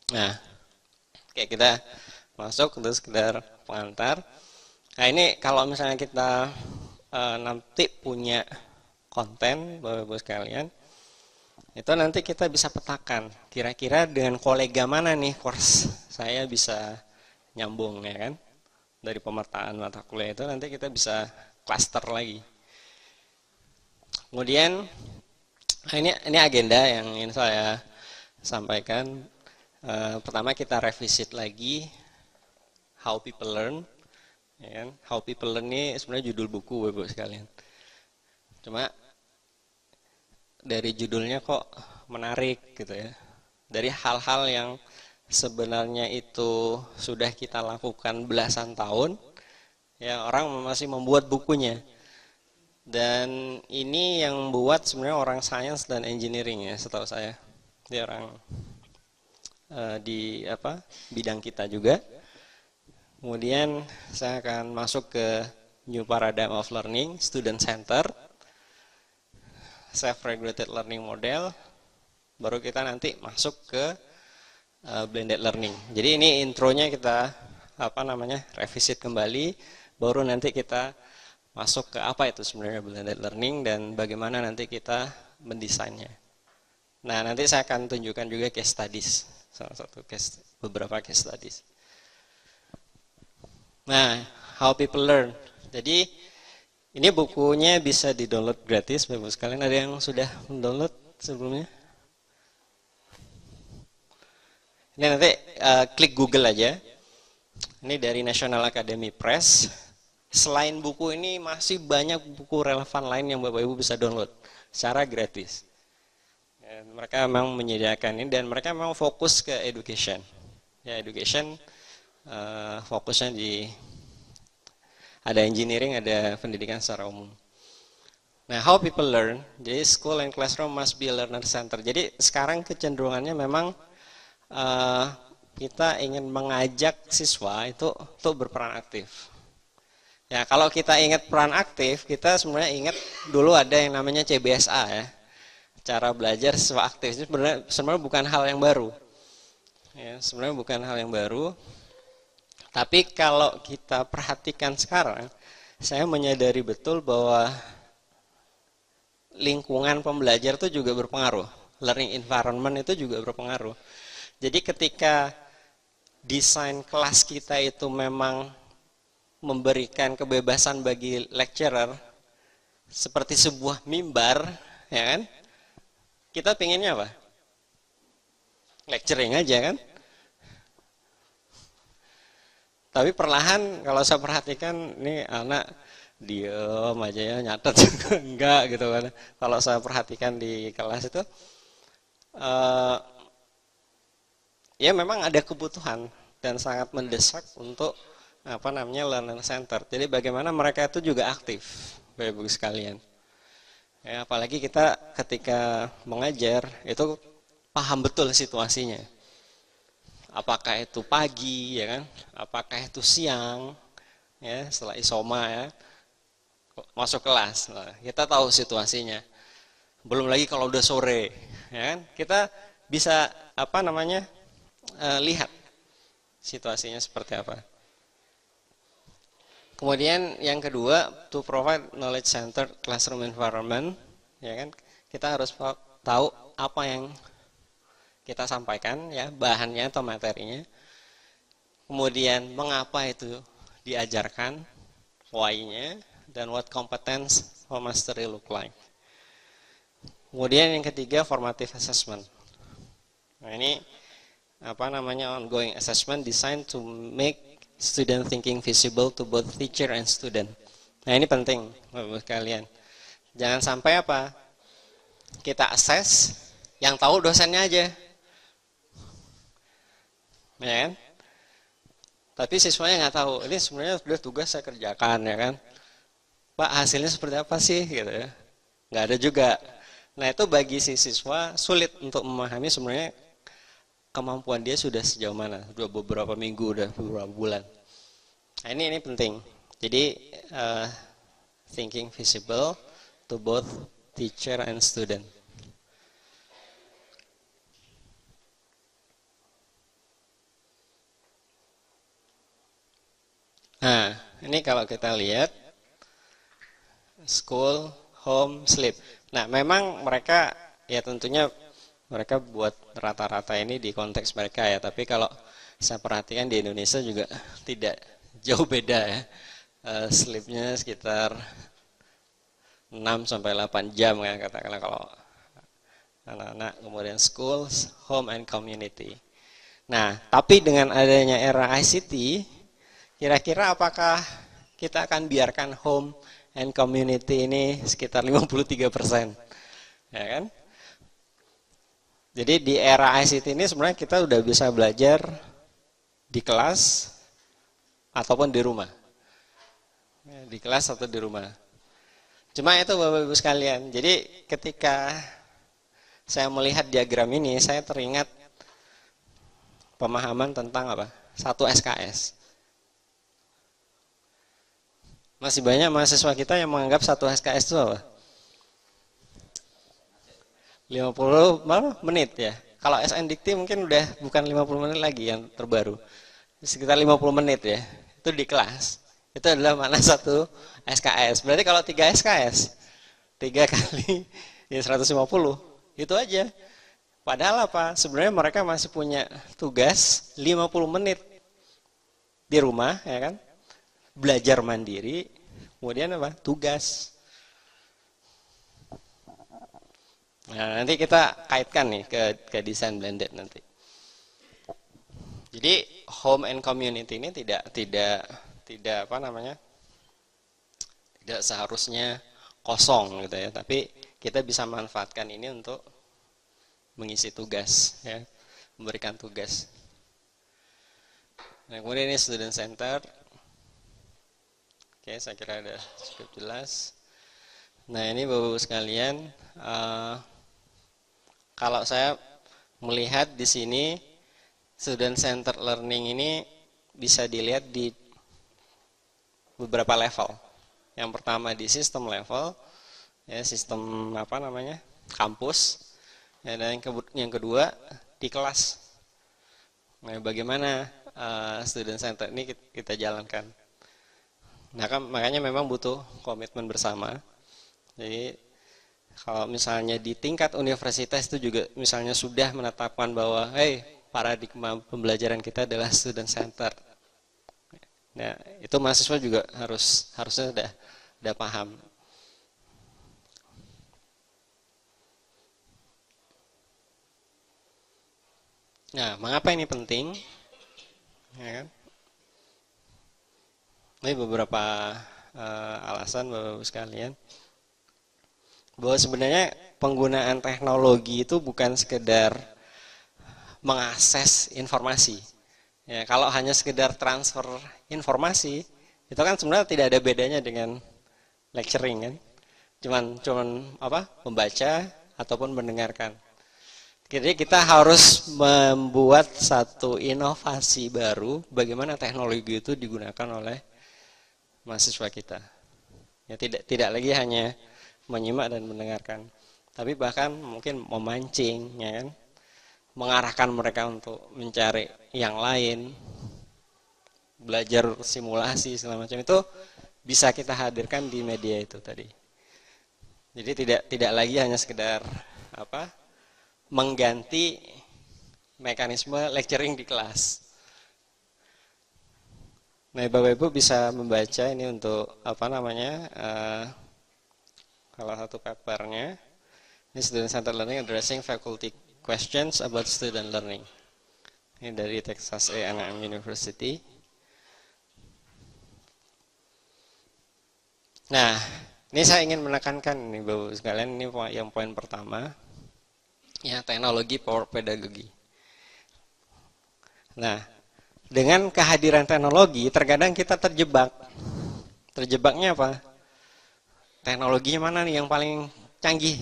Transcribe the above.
Nah, kayak kita masuk untuk sekedar pengantar. Nah, ini kalau misalnya kita nanti punya konten, Bapak-Ibu sekalian, itu nanti kita bisa petakan kira-kira dengan kolega mana nih course saya bisa nyambung ya kan. Dari pemetaan mata kuliah itu nanti kita bisa cluster lagi. Kemudian ini agenda yang ingin saya sampaikan. Pertama kita revisit lagi How People Learn, ya kan? How People Learn ini sebenarnya judul buku Bapak sekalian. Cuma dari judulnya kok menarik gitu ya. Dari hal-hal yang sebenarnya itu sudah kita lakukan belasan tahun, ya orang masih membuat bukunya. Dan ini yang buat sebenarnya orang sains dan engineering ya setahu saya. Dia orang di bidang kita juga. Kemudian saya akan masuk ke New Paradigm of Learning, Student Center, Self-Regulated Learning Model, baru kita nanti masuk ke Blended Learning. Jadi ini intronya kita revisit kembali, baru nanti kita masuk ke apa itu sebenarnya Blended Learning dan bagaimana nanti kita mendesainnya. Nah, nanti saya akan tunjukkan juga case studies, beberapa case studies. Nah, How People Learn. Jadi ini bukunya bisa di-download gratis, Bapak sekalian. Ada yang sudah download sebelumnya? Ini nanti klik Google aja. Ini dari National Academy Press. Selain buku ini masih banyak buku relevan lain yang Bapak Ibu bisa download secara gratis. Ya, mereka memang menyediakan ini dan mereka memang fokus ke education. Ya, education fokusnya di ada engineering, ada pendidikan secara umum. Nah, how people learn, jadi school and classroom must be a learner center. Jadi sekarang kecenderungannya memang kita ingin mengajak siswa itu untuk berperan aktif. Ya, kalau kita ingat peran aktif, kita sebenarnya ingat dulu ada yang namanya CBSA ya. Cara belajar siswa aktif itu sebenarnya bukan hal yang baru. Ya, sebenarnya bukan hal yang baru. Tapi kalau kita perhatikan sekarang, saya menyadari betul bahwa lingkungan pembelajar itu juga berpengaruh. Learning environment itu juga berpengaruh. Jadi ketika desain kelas kita itu memang memberikan kebebasan bagi lecturer seperti sebuah mimbar, ya kan? Kita pengennya apa? Lecturing aja kan? Tapi perlahan kalau saya perhatikan ini anak diem aja ya, nyatet juga enggak gitu kan. Kalau saya perhatikan di kelas itu ya memang ada kebutuhan dan sangat mendesak untuk learner center. Jadi bagaimana mereka itu juga aktif, Bapak Ibu sekalian. Ya, apalagi kita ketika mengajar itu paham betul situasinya. Apakah itu pagi, ya kan? Apakah itu siang, ya setelah isoma ya, masuk kelas. Nah, kita tahu situasinya. Belum lagi kalau udah sore, ya kan? Kita bisa lihat situasinya seperti apa. Kemudian yang kedua, to provide knowledge centered classroom environment, ya kan? Kita harus tahu apa yang kita sampaikan, ya bahannya atau materinya. Kemudian mengapa itu diajarkan, why-nya, dan what competence for mastery look like. Kemudian yang ketiga, formative assessment. Nah ini ongoing assessment designed to make student thinking visible to both teacher and student. Nah ini penting buat kalian. Jangan sampai kita assess, yang tahu dosennya aja. Ya kan? Tapi siswanya nggak tahu. Ini sebenarnya sudah tugas saya kerjakan ya kan. Pak hasilnya seperti apa sih gitu ya. Nggak ada juga. Nah itu bagi si siswa sulit untuk memahami sebenarnya kemampuan dia sudah sejauh mana, sudah beberapa minggu, sudah beberapa bulan. Nah, ini penting. Jadi thinking visible to both teacher and student. Nah, ini kalau kita lihat school, home, sleep. Nah, memang mereka ya tentunya mereka buat rata-rata ini di konteks mereka ya. Tapi kalau saya perhatikan di Indonesia juga tidak jauh beda ya. Sleepnya sekitar 6 sampai 8 jam ya katakanlah kalau anak-anak. Kemudian school, home and community. Nah, tapi dengan adanya era ICT, kira-kira apakah kita akan biarkan home and community ini sekitar 53%? Ya kan? Jadi di era ICT ini sebenarnya kita udah bisa belajar di kelas ataupun di rumah. Di kelas atau di rumah. Cuma itu Bapak Ibu sekalian. Jadi ketika saya melihat diagram ini, saya teringat pemahaman tentang apa? 1 SKS. Masih banyak mahasiswa kita yang menganggap 1 SKS itu apa? 50 menit ya. Kalau SN Dikti mungkin udah bukan 50 menit lagi yang terbaru. Sekitar 50 menit ya. Itu di kelas. Itu adalah mana 1 SKS. Berarti kalau 3 SKS, 3 kali ya 150, itu aja. Padahal apa? Sebenarnya mereka masih punya tugas 50 menit di rumah, ya kan? Belajar mandiri, kemudian apa? Tugas. Nah, nanti kita kaitkan nih ke desain blended nanti. Jadi home and community ini tidak apa namanya? Tidak seharusnya kosong gitu ya, tapi kita bisa manfaatkan ini untuk mengisi tugas ya, memberikan tugas. Nah, kemudian ini student center. Oke, saya kira ada cukup jelas. Nah, ini Bapak-Ibu sekalian, kalau saya melihat di sini student center learning ini bisa dilihat di beberapa level. Yang pertama di sistem level, ya sistem apa namanya, kampus. Ya, dan yang kedua di kelas. Nah, bagaimana student center ini kita jalankan. Nah, makanya memang butuh komitmen bersama. Jadi kalau misalnya di tingkat universitas itu juga misalnya sudah menetapkan bahwa paradigma pembelajaran kita adalah student center. Nah, itu mahasiswa juga harusnya udah paham. Nah, mengapa ini penting? Ya kan? Ini beberapa alasan Bapak-Ibu sekalian. Bahwa sebenarnya penggunaan teknologi itu bukan sekedar mengakses informasi. Ya, kalau hanya sekedar transfer informasi, itu kan sebenarnya tidak ada bedanya dengan lecturing kan. Cuman apa? Membaca ataupun mendengarkan. Jadi kita harus membuat satu inovasi baru bagaimana teknologi itu digunakan oleh mahasiswa kita. Ya, tidak lagi hanya menyimak dan mendengarkan, tapi bahkan mungkin memancing, ya kan, mengarahkan mereka untuk mencari yang lain, belajar simulasi segala macam itu bisa kita hadirkan di media itu tadi. Jadi tidak lagi hanya sekedar apa, mengganti mekanisme lecturing di kelas. Nah, Bapak Ibu bisa membaca ini untuk apa namanya? Salah satu papernya, ini Student Centered Learning Addressing Faculty Questions about Student Learning. Ini dari Texas A&M University. Nah, ini saya ingin menekankan ini Bapak sekalian, ini yang poin pertama, ya, teknologi power pedagogi. Nah, dengan kehadiran teknologi, terkadang kita terjebak. Terjebaknya apa? Teknologi mana nih yang paling canggih